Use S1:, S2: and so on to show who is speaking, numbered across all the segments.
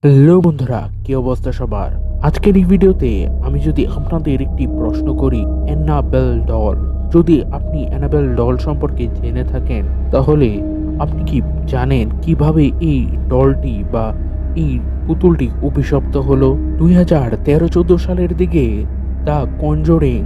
S1: Hello বন্ধুরা, কি অবস্থা সবার? আজকের এই ভিডিওতে আমি যদি আপনাদের একটি প্রশ্ন করি, অ্যানাবেল ডল, যদি আপনি অ্যানাবেল ডল সম্পর্কে জেনে থাকেন, তাহলে আপনি কি জানেন কিভাবে এই ডলটি বা এই পুতুলটি অভিশপ্ত হলো? 2013-14 সালের দিকে দ্য কনজোরিং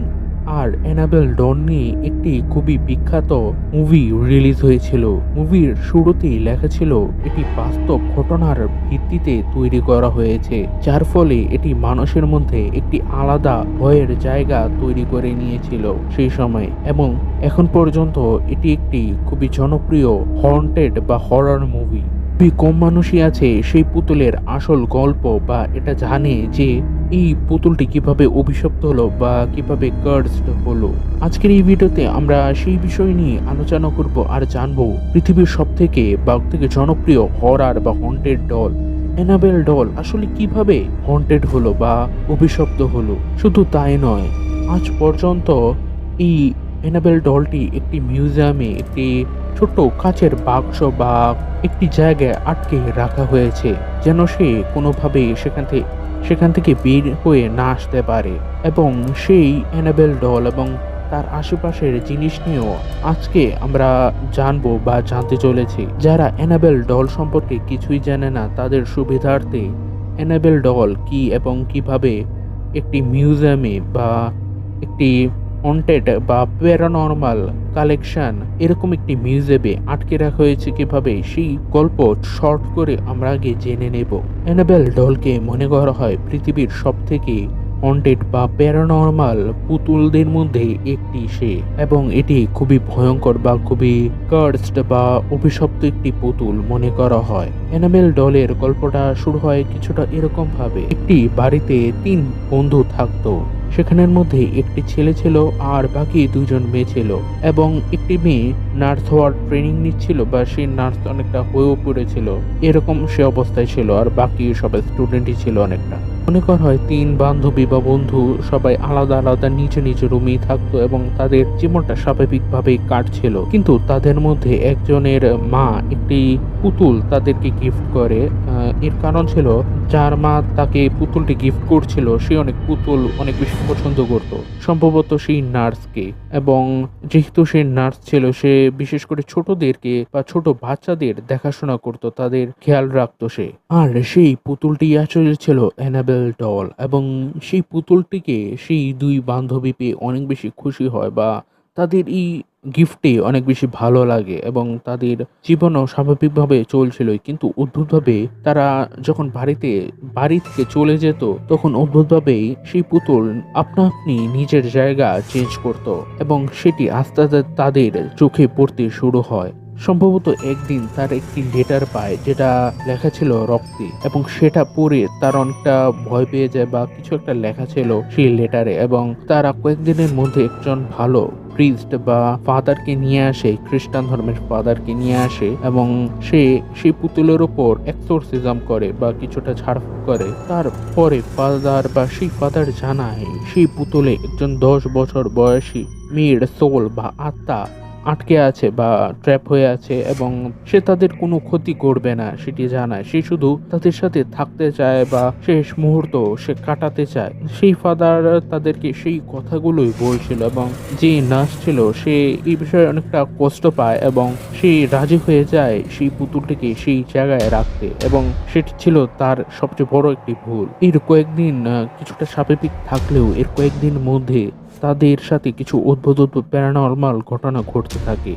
S1: আর অ্যানাবেল ডল নিয়ে একটি খুবই বিখ্যাত মুভি রিলিজ হয়েছিল। মুভির শুরুতেই লেখা ছিল এটি বাস্তব ঘটনার ভিত্তিতে তৈরি করা হয়েছে, যার ফলে এটি মানুষের মধ্যে একটি আলাদা ভয়ের জায়গা তৈরি করে নিয়েছিল সেই সময়, এবং এখন পর্যন্ত এটি একটি খুবই জনপ্রিয় হন্টেড বা হরর মুভি। খুবই কম মানুষই আছে সেই পুতুলের আসল গল্প বা এটা জানে যে এই পুতুলটি কিভাবে অভিশপ্ত হলো বা কিভাবে কার্সড হলো। আজকের এই ভিডিওতে আমরা সেই বিষয় নিয়ে আলোচনা করব আর জানবো পৃথিবীর সবথেকে জনপ্রিয় হরর বা হন্টেড ডল অ্যানাবেল ডল আসলে কিভাবে হন্টেড হলো বা অভিশপ্ত হলো। শুধু তাই নয়, আজ পর্যন্ত এই অ্যানাবেল ডলটি একটি মিউজিয়ামে একটি ছোট্ট কাচের বাক্স বা একটি জায়গায় আটকে রাখা হয়েছে, যেন সে কোনোভাবে সেখান থেকে বের হয়ে না আসতে পারে। এবং সেই অ্যানাবেল ডল এবং তার আশেপাশের জিনিস নিয়েও আজকে আমরা জানবো বা জানতে চলেছি। যারা অ্যানাবেল ডল সম্পর্কে কিছুই জানে না, তাদের সুবিধার্থে অ্যানাবেল ডল কি এবং কিভাবে একটি মিউজিয়ামে বা একটি হন্টেড বা প্যারানরমাল কালেকশন এরকম একটি মিউজিয়ামে আটকে রাখা হয়েছে, কিভাবে সেই গল্প শর্ট করে আমরা আগে জেনে নেব। অ্যানাবেল ডলকে মনে করা হয় পৃথিবীর সবথেকে হন্টেড বা প্যারানরমাল পুতুলদের মধ্যে একটি সে, এবং এটি খুবই ভয়ঙ্কর বা খুবই কার্সড বা অভিশপ্ত একটি পুতুল মনে করা হয়। অ্যানাবেল ডলের গল্পটা শুরু হয় কিছুটা এরকম ভাবে। একটি বাড়িতে 3 বন্ধু থাকতো। সেখানের মধ্যে একটি ছেলে ছিল আর বাকি 2জন মেয়ে ছিল, এবং একটি মেয়ে নার্স হওয়ার ট্রেনিং নিচ্ছিল বা সেই নার্স অনেকটা হয়েও পড়েছিল, এরকম সে অবস্থায় ছিল, আর বাকি সব স্টুডেন্টই ছিল অনেকটা। মনে করা হয় 3 বান্ধবী বা বন্ধু সবাই আলাদা আলাদা নিজ নিজ রুমেই থাকতো এবং তাদের জীবনটা স্বাভাবিকভাবেই কাটছিল। কিন্তু তাদের মধ্যে একজনের মা একটি পুতুল তাদেরকে গিফট করে। এর কারণ ছিল, যার মা তাকে পুতুলটি গিফট করছিল সে অনেক বেশি পছন্দ করত, সম্ভবত সেই নার্সকে। এবং যেহেতু সে নার্স ছিল, সে বিশেষ করে ছোটদেরকে বা ছোট বাচ্চাদের দেখাশোনা করত, তাদের খেয়াল রাখতো সে। আর সেই পুতুলটি আসলে ছিল অ্যানাবেল ডল, এবং সেই পুতুলটিকে সেই 2 বান্ধবী পেয়ে অনেক বেশি খুশি হয় বা তাদের এই গিফটে অনেক বেশি ভালো লাগে, এবং তাদের জীবনও স্বাভাবিকভাবে চলছিল। কিন্তু অদ্ভুতভাবে তারা যখন বাড়ি থেকে চলে যেত, তখন অদ্ভুতভাবেই সেই পুতুল আপনা আপনি নিজের জায়গা চেঞ্জ করত, এবং সেটি আস্তে আস্তে তাদের চোখে পড়তে শুরু হয়। সম্ভবত একদিন তার একটি লেটার পায়, যেটা লেখা ছিল রক্তে, এবং সেটা পড়ে তার অনেকটা ভয় পেয়ে যায় বা কিছু একটা লেখা ছিল সেই লেটারে। এবং তারা কয়েকদিনের মধ্যে একজন ভালো প্রিস্ট বা ফাদারকে নিয়ে আসে, খ্রিস্টান ধর্মের ফাদারকে নিয়ে আসে, এবং সে সেই পুতুলের উপর এক্সোরসিজম করে বা কিছুটা ঝাড়ফুঁক করে। তারপরে সেই ফাদার জানায় সেই পুতুলে একজন 10 বছর বয়সী মেয়ের সোল বা আত্মা আটকে আছে বা ট্র্যাপ হয়ে আছে, এবং সে তাদের কোনো ক্ষতি করবে না সেটি জানায়। সে শুধু তাদের সাথে থাকতে চায় বা শেষ মুহূর্ত সে কাটাতে চায়। সেই ফাদার তাদেরকে সেই কথাগুলোই বলছিল, এবং যে নার্স ছিল সে এই বিষয়ে অনেকটা কষ্ট পায়, এবং সে রাজি হয়ে যায় সেই পুতুলটিকে সেই জায়গায় রাখতে, এবং সেটি ছিল তার সবচেয়ে বড় একটি ভুল। এর কয়েকদিন কিছুটা স্বাভাবিক থাকলেও এর কয়েকদিন মধ্যে তাদের সাথে কিছু অদ্ভুত প্যারানরমাল ঘটনা ঘটতে থাকে।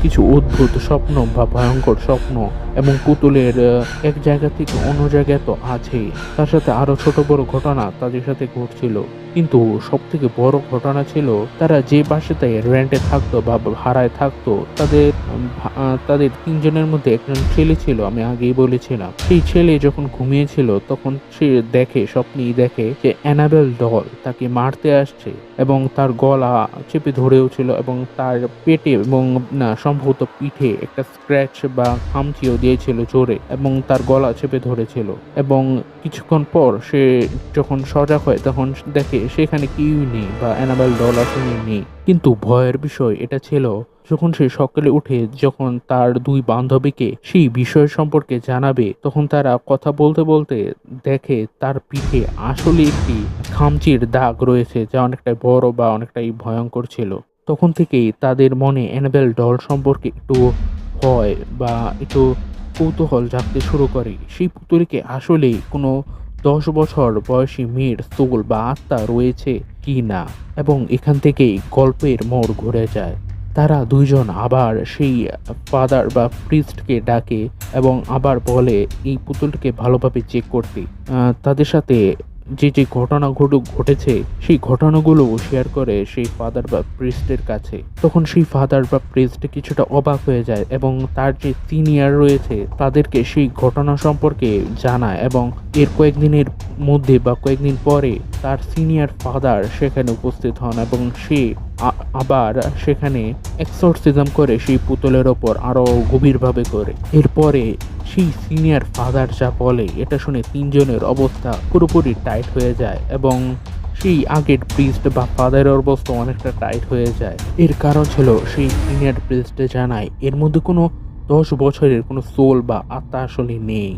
S1: কিছু অদ্ভুত স্বপ্ন বা ভয়ঙ্কর স্বপ্ন, এবং পুতুলের এক জায়গা থেকে অন্য জায়গায় তো আছেই, তার সাথে আরো ছোট বড় ঘটনা তাদের সাথে ঘটছিল। কিন্তু সব থেকে বড় ঘটনা ছিল, তারা যে বাসাতে রেন্টে থাকতো বা ভাড়ায় থাকতো, তাদের 3 জনের মধ্যে একজন ছেলে ছিল, আমি আগেই বলেছিলাম। সেই ছেলে যখন ঘুমিয়েছিল তখন সে স্বপ্নেই দেখে যে অ্যানাবেল ডল তাকে মারতে আসছে, এবং তার গলা চেপে ধরেও ছিল, এবং তার পেটে এবং সম্ভবত পিঠে একটা স্ক্র্যাচ বা খামচিও দিয়েছিল জোরে, এবং তার গলা চেপে ধরেছিল। এবং কিছুক্ষণ পর সে যখন সজাগ হয় তখন দেখে সেখানে কেউই নেই বা অ্যানাবেল ডল আসলে নেই। কিন্তু ভয়ের বিষয় এটা ছিল, যখন সে সকালে উঠে যখন তার দুই বান্ধবীকে সেই বিষয় সম্পর্কে জানাবে, তখন তারা কথা বলতে বলতে দেখে তার পিঠে আসলে একটি খামচির দাগ রয়েছে, যা অনেকটাই বড় বা অনেকটাই ভয়ঙ্কর ছিল। তখন থেকেই তাদের মনে অ্যানাবেল ডল সম্পর্কে একটু ভয় বা একটু কৌতূহল জাগতে শুরু করে। সেই পুতুলকে আসলেই কোনো 10 বছর বয়সী মেয়ের সোল বা আত্মা রয়েছে কি না, এবং এখান থেকেই গল্পের মোড় ঘুরে যায়। তারা দুইজন আবার সেই ফাদার বা প্রিস্টকে ডাকে এবং আবার বলে এই পুতুলকে ভালোভাবে চেক করতে। তাদের সাথে যে যে ঘটনা ঘটেছে সেই ঘটনাগুলো শেয়ার করে সেই ফাদার বা প্রিস্টের কাছে। তখন সেই ফাদার বা প্রিস্ট কিছুটা অবাক হয়ে যায় এবং তার যে সিনিয়র রয়েছে তাদেরকে সেই ঘটনা সম্পর্কে জানায়, এবং এর কয়েকদিনের মধ্যে বা কয়েকদিন পরে তার সিনিয়র ফাদার সেখানে উপস্থিত হন এবং সে আবার সেখানে এক্সোরসিজম করে সেই পুতুলের ওপর আরো গভীরভাবে করে। এরপরে সেই সিনিয়র ফাদার যা বলে এটা শুনে তিনজনের অবস্থা পুরোপুরি টাইট হয়ে যায়, এবং সেই আগের প্রিস্ট বা ফাদারের অবস্থা অনেকটা টাইট হয়ে যায়। এর কারণ ছিল সেই সিনিয়র প্রিস্টে জানায় এর মধ্যে কোনো 10 বছরের কোনো সোল বা আত্মা আসলে নেই,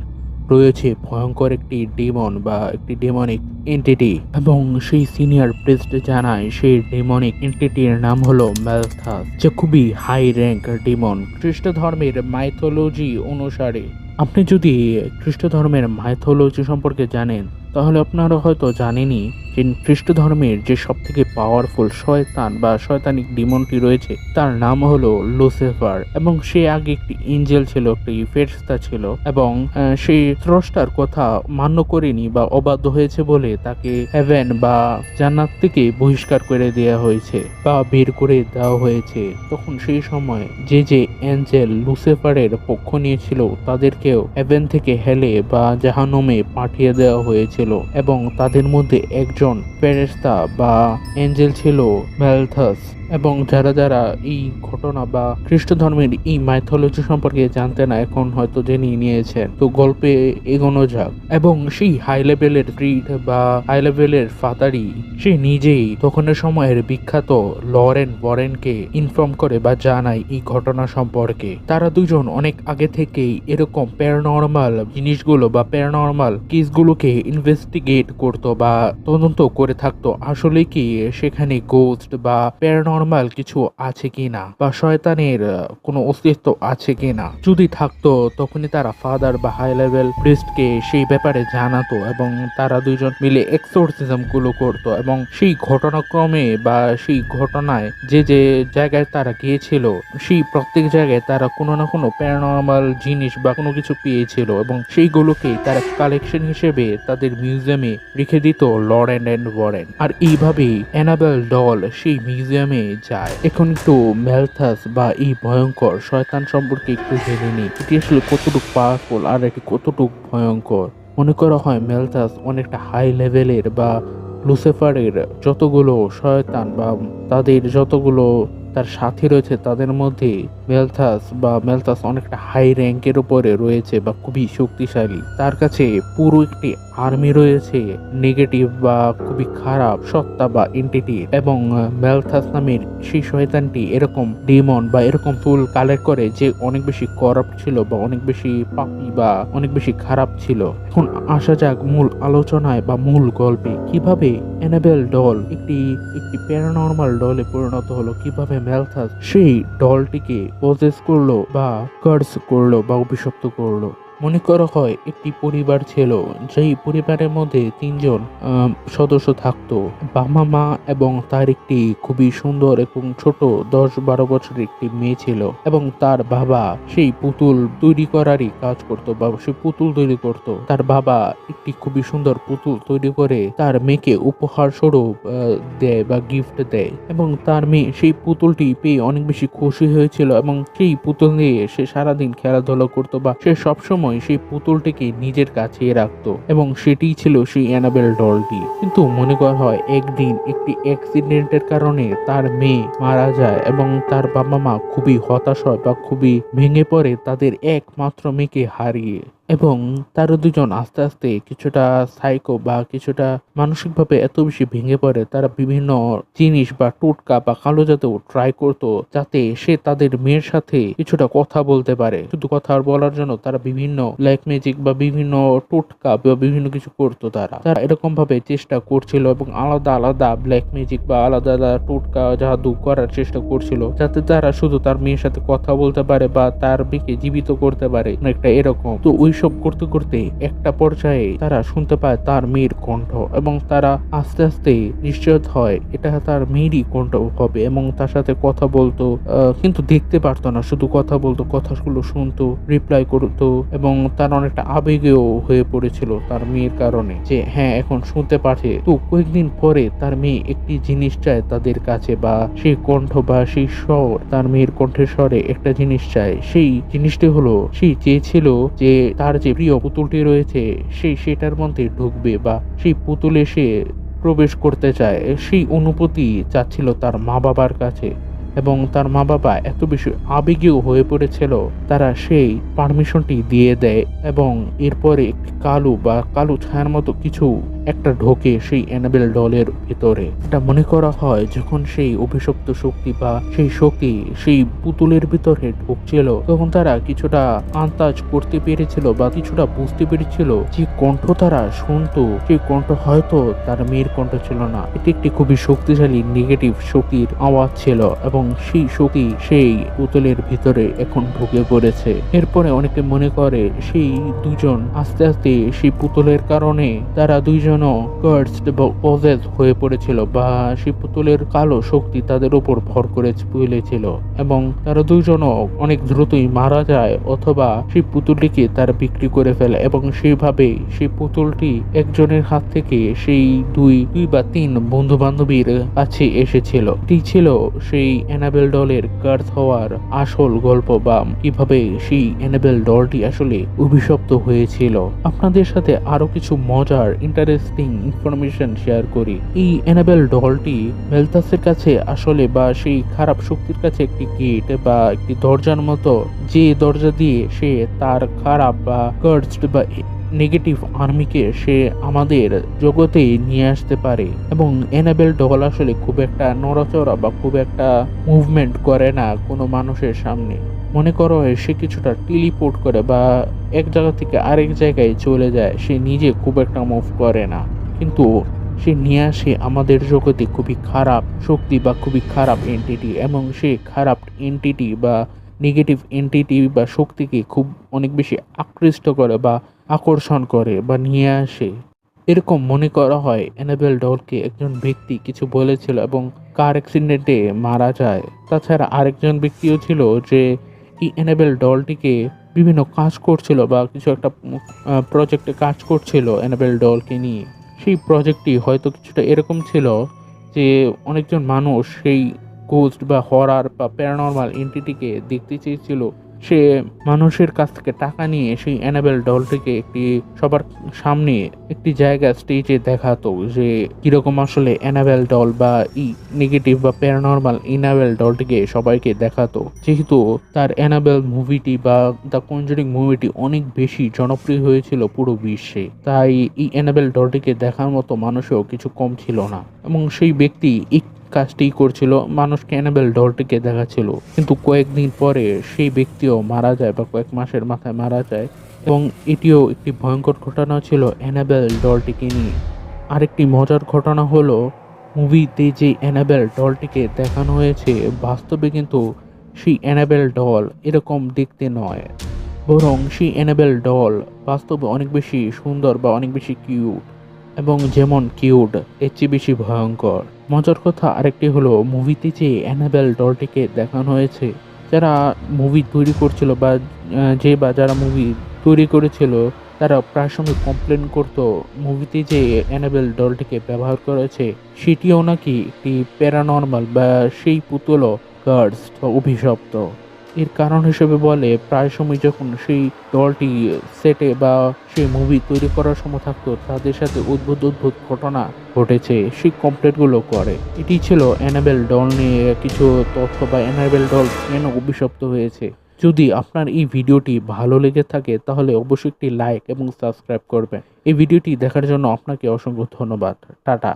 S1: রয়েছে ভয়ঙ্কর একটি ডেমন বা একটি ডেমনিক এন্টিটি। এবং সেই সিনিয়র প্রিস্ট জানায় সেই ডেমনিক এন্টিটির নাম হলো ম্যালথাস, যা খুবই হাই র্যাঙ্ক ডেমন খ্রিস্ট ধর্মের মাইথোলজি অনুসারে। আপনি যদি খ্রিস্ট ধর্মের মাইথোলজি সম্পর্কে জানেন তাহলে আপনারা হয়তো জানেনই যে খ্রিস্ট ধর্মের যে সব থেকে পাওয়ারফুল শয়তান বা শয়তানিক ডিমনটি রয়েছে তার নাম হলো লুসিফার, এবং সে আগে একটি এঞ্জেল ছিল, একটি ফেরেশতা ছিল, এবং সেই স্রষ্টার কথা মান্য করেনি বা অবাধ্য হয়েছে বলে তাকে হেভেন বা জান্নাত থেকে বহিষ্কার করে দেওয়া হয়েছে বা বের করে দেওয়া হয়েছে। তখন সেই সময় যে যে এঞ্জেল লুসিফারের পক্ষ নিয়েছিল তাদেরকেও হেভেন থেকে হেলে বা জাহান্নামে পাঠিয়ে দেওয়া হয়েছিল, এবং তাদের মধ্যে একজন ফেরেশতা বা এঞ্জেল ছিল ম্যালথাস। এবং যারা যারা এই ঘটনা বা খ্রিস্ট ধর্মের এই মাইথোলজি সম্পর্কে জানতে না এখন হয়তো জেনে নিয়েছেন। তো গল্পে এগোনো যাক। এবং সেই হাই লেভেলের প্রিড বা হাই লেভেলের ফাদারি সে নিজেই তখনের সময়ের বিখ্যাত লরেন ওয়ারেনকে ইনফর্ম করে বা জানায় এই ঘটনা সম্পর্কে। তারা দুজন অনেক আগে থেকেই এরকম প্যারানরমাল জিনিসগুলো বা প্যারানরমাল কেসগুলোকে ইনভেস্টিগেট করতো বা তদন্ত করে থাকতো, আসলে কি সেখানে গোস্ট বা প্যারানরমাল কিছু আছে কিনা বা শয়তানের কোনো অস্তিত্ব আছে কিনা। যদি থাকতো তখনই তারা ফাদার বা হাই লেভেল প্রিস্টকে সেই ব্যাপারে জানাতো, এবং তারা দুইজন মিলে এক্সোরসিজম গুলো করতো, এবং সেই ঘটনাক্রমে বা সেই ঘটনায় যে যে জায়গায় তারা গিয়েছিল সেই প্রত্যেক জায়গায় তারা কোনো না কোনো প্যারানরমাল জিনিস বা কোনো কিছু পেয়েছিল, এবং সেইগুলোকে তারা কালেকশন হিসেবে তাদের মিউজিয়ামে রেখে দিত লরেন এন্ড ওয়ারেন। আর এইভাবেই অ্যানাবেল ডল সেই মিউজিয়ামে যায়। এখন একটু ম্যালথাস বা এই ভয়ঙ্কর শয়তান সম্পর্কে একটু জেনে নিই, এটি আসলে কতটুকু পাওয়ারফুল আর এটি কতটুকু ভয়ঙ্কর। মনে করা হয় ম্যালথাস অনেকটা হাই লেভেলের বা লুসিফারের যতগুলো শয়তান বা তাদের যতগুলো তার সাথী রয়েছে তাদের মধ্যে ম্যালথাস অনেকটা হাই র্যাঙ্কের উপরে রয়েছে বা খুবই শক্তিশালী। তার কাছে পুরো একটি আর্মি রয়েছে নেগেটিভ বা খুবই খারাপ সত্তা বা এন্টিটি, এবং ম্যালথাস নামের সেই শয়তানটি এরকম ডেমন বা এরকম ফুল কালেক্ট করে যে অনেক বেশি করাপ্ট ছিল বা অনেক বেশি পাপী বা অনেক বেশি খারাপ ছিল। এখন আসা যাক মূল আলোচনায় বা মূল গল্পে, কিভাবে অ্যানাবেল ডল একটি প্যারানরমাল ডলে পরিণত হলো, কিভাবে ম্যালথাস সেই ডলটিকে পজেস করলো বা কার্স করলো বা অভিশপ্ত করলো। মনে করা হয় একটি পরিবার ছিল, যেই পরিবারের মধ্যে তিনজন সদস্য থাকতো, বাবা মা এবং তার একটি খুবই সুন্দর এবং ছোট 10-12 বছরের একটি মেয়ে ছিল, এবং তার বাবা সেই পুতুল তৈরি করারই কাজ করত বা সেই পুতুল তৈরি করত। তার বাবা একটি খুবই সুন্দর পুতুল তৈরি করে তার মেয়েকে উপহার স্বরূপ দেয় বা গিফট দেয়, এবং তার মেয়ে সেই পুতুলটি পেয়ে অনেক বেশি খুশি হয়েছিল, এবং সেই পুতুল নিয়ে সে সারাদিন খেলাধুলা করতো বা সে সবসময় সেই পুতুলটিকে নিজের কাছে রাখতো, এবং সেটিই ছিল সেই অ্যানাবেল ডলটি। কিন্তু মনে করা হয় একদিন একটি অ্যাক্সিডেন্টের কারণে তার মেয়ে মারা যায়, এবং তার বাবা মা খুবই হতাশ হয় বা খুবই ভেঙে পড়ে তাদের একমাত্র মেয়েকে হারিয়ে। এবং তারা দুজন আস্তে আস্তে কিছুটা সাইকো বা কিছুটা মানসিকভাবে এত বেশি ভেঙে পড়ে, তারা বিভিন্ন জিনিস বা টোটকা বা কালো জাতেও ট্রাই করতো যাতে সে তাদের মেয়ের সাথে কিছুটা কথা বলতে পারে। শুধু কথা বলার জন্য তারা বিভিন্ন ব্ল্যাক ম্যাজিক বা বিভিন্ন টোটকা বা বিভিন্ন কিছু করতো। তারা এরকম ভাবে চেষ্টা করছিল এবং আলাদা আলাদা ব্ল্যাক ম্যাজিক বা আলাদা আলাদা টোটকা জাদু করার চেষ্টা করছিল যাতে তারা শুধু তার মেয়ের সাথে কথা বলতে পারে বা তার মেয়েকে জীবিত করতে পারে, একটা এরকম। তো ওইসব করতে করতে একটা পর্যায়ে তারা শুনতে পায় তার মেয়ের কণ্ঠ এবং তারা আস্তে আস্তে নিশ্চিত হয় এটা তার মেয়েরই কণ্ঠ হবে এবং তার সাথে কথা বলতো, কিন্তু দেখতে পারতো না, শুধু কথা বলতো, কথাগুলো শুনতো, রিপ্লাই করতো এবং তার অনেকটা আবেগেও হয়ে পড়েছিল তার মেয়ের কারণে যে হ্যাঁ এখন শুনতে পারছে। তো কয়েকদিন পরে তার মেয়ে একটি জিনিস চায় তাদের কাছে, বা সেই কণ্ঠ বা সেই স্বর, তার মেয়ের কণ্ঠের স্বরে একটা জিনিস চায়। সেই জিনিসটি হলো সেই চেয়েছিল যে তার যে প্রিয় পুতুলটি রয়েছে সেটার মধ্যে ঢুকবে বা সেই পুতুলে সে প্রবেশ করতে চায়। সেই অনুভূতি চাচ্ছিল তার মা বাবার কাছে এবং তার মা বাবা এত বেশি আবেগীয় হয়ে পড়েছিল তারা সেই পারমিশনটি দিয়ে দেয় এবং এরপরে একটি কালো ছায়ার মতো কিছু একটা ঢোকে সেই অ্যানাবেল ডলের ভিতরে। এটা মনে করা হয় যখন সেই অভিশপ্ত শক্তি বা সেই শক্তি সেই পুতুলের ভিতরে ঢুকছিল তখন তারা কিছুটা আন্দাজ করতে পেরেছিল বা কিছুটা বুঝতে পেরেছিল যে কণ্ঠ তারা শুনতো সেই কণ্ঠ হয়তো তার মেয়ের কণ্ঠ ছিল না, এটি একটি খুবই শক্তিশালী নেগেটিভ শক্তির আওয়াজ ছিল এবং সেই শক্তি সেই পুতুলের ভিতরে এখন ঢুকে পড়েছে। এরপরে অনেকে মনে করে সেই দুজন আস্তে আস্তে সেই পুতুলের কারণে তারা দুইজন কার্সড বা পজেসড হয়ে পড়েছিল বা সেই পুতুলের কালো শক্তি তাদের উপর ভর করে ফেলেছিল এবং তারা দুইজনও অনেক দ্রুতই মারা যায় অথবা সেই পুতুলটিকে তারা বিক্রি করে ফেলে এবং সেইভাবে সেই পুতুলটি একজনের হাত থেকে সেই দুই বা তিন বন্ধু বান্ধবীর কাছে এসেছিল। এটি ছিল সেই অ্যানাবেল ডলের কার্স হওয়ার আসল গল্প বা কিভাবে সেই অ্যানাবেল ডলটি আসলে অভিশপ্ত হয়েছিল। আপনাদের সাথে আরো কিছু মজার ইন্টারেস্টিং ইনফরমেশন শেয়ার করি। এই অ্যানাবেল ডলটি মেলতাসের কাছে আসলে বা সেই খারাপ শক্তির কাছে একটি গেট বা একটি দরজার মতো, যে দরজা দিয়ে সে তার খারাপ বা কার্সড বা নেগেটিভ আর্মিকে সে আমাদের জগতে নিয়ে আসতে পারে। এবং অ্যানাবেল ডল আসলে খুব একটা নড়াচড়া বা খুব একটা মুভমেন্ট করে না কোনো মানুষের সামনে। মনে করো সে কিছুটা টেলিপোর্ট করে বা এক জায়গা থেকে আরেক জায়গায় চলে যায়, সে নিজে খুব একটা মুভ করে না, কিন্তু সে নিয়ে আসে আমাদের জগতে খুবই খারাপ শক্তি বা খুবই খারাপ এন্টিটি এবং সে খারাপ এন্টিটি বা নেগেটিভ এন্টিটি বা শক্তিকে খুব অনেক বেশি আকৃষ্ট করে বা আকর্ষণ করে বা নিয়ে আসে। এরকম মনে করা হয় অ্যানাবেল ডলকে একজন ব্যক্তি কিছু বলেছিল এবং কার অ্যাক্সিডেন্টে মারা যায়। তাছাড়া আরেকজন ব্যক্তিও ছিল যে এই অ্যানাবেল ডলটিকে বিভিন্ন কাজ করছিল বা কিছু একটা প্রজেক্টে কাজ করছিল অ্যানাবেল ডলকে নিয়ে। সেই প্রজেক্টটি হয়তো কিছুটা এরকম ছিল যে অনেকজন মানুষ সেই গোস্ট বা হরার বা প্যারানরমাল এন্টিটিকে দেখতে চেয়েছিল। সে মানুষের কাছ থেকে টাকা নিয়ে সেই অ্যানাবেল ডলটিকে একটি সবার সামনে একটি জায়গা স্টেজে দেখাতো যে কিরকম আসলে অ্যানাবেল ডল বা ই নেগেটিভ বা প্যারানরমাল অ্যানাবেল ডলটিকে সবাইকে দেখাতো। যেহেতু তার অ্যানাবেল মুভিটি বা দ্য কনজারিং মুভিটি অনেক বেশি জনপ্রিয় হয়েছিল পুরো বিশ্বে, তাই এই অ্যানাবেল ডলটিকে দেখার মতো মানুষও কিছু কম ছিল না এবং সেই ব্যক্তি কাজটি করছিল, মানুষকে অ্যানাবেল ডলটিকে দেখাচ্ছিল। কিন্তু কয়েকদিন পরে সেই ব্যক্তিও মারা যায় বা কয়েক মাসের মাথায় মারা যায় এবং এটিও একটি ভয়ঙ্কর ঘটনা ছিল অ্যানাবেল ডলটিকে নিয়ে। আরেকটি মজার ঘটনা হলো মুভিতে যে অ্যানাবেল ডলটিকে দেখানো হয়েছে বাস্তবে কিন্তু সেই অ্যানাবেল ডল এরকম দেখতে নয়, বরং সেই অ্যানাবেল ডল বাস্তবে অনেক বেশি সুন্দর বা অনেক বেশি কিউট এবং যেমন কিউট এর চেয়ে বেশি ভয়ঙ্কর। মজার কথা আরেকটি হলো মুভিতে যে অ্যানাবেল ডলটিকে দেখানো হয়েছে, যারা মুভি তৈরি করছিল বা যারা মুভি তৈরি করেছিল তারা প্রায় সময় কমপ্লেন করতো মুভিতে যে অ্যানাবেল ডলটিকে ব্যবহার করেছে সেটিও নাকি একটি প্যারানর্মাল বা সেই পুতুলও কার্স বা অভিশপ্ত। এর কারণ হিসেবে বলে প্রায় সময় যখন সেই দলটি সেটে বা সেই মুভি তৈরি করার সময় থাকতো তাদের সাথে অদ্ভুত ঘটনা ঘটেছে, সেই কমপ্লেটগুলো করে। এটি ছিল অ্যানাবেল ডল নিয়ে কিছু তথ্য বা অ্যানাবেল ডল কেন অভিশপ্ত হয়েছে। যদি আপনার এই ভিডিওটি ভালো লেগে থাকে তাহলে অবশ্যই একটি লাইক এবং সাবস্ক্রাইব করবেন। এই ভিডিওটি দেখার জন্য আপনাকে অসংখ্য ধন্যবাদ। টাটা।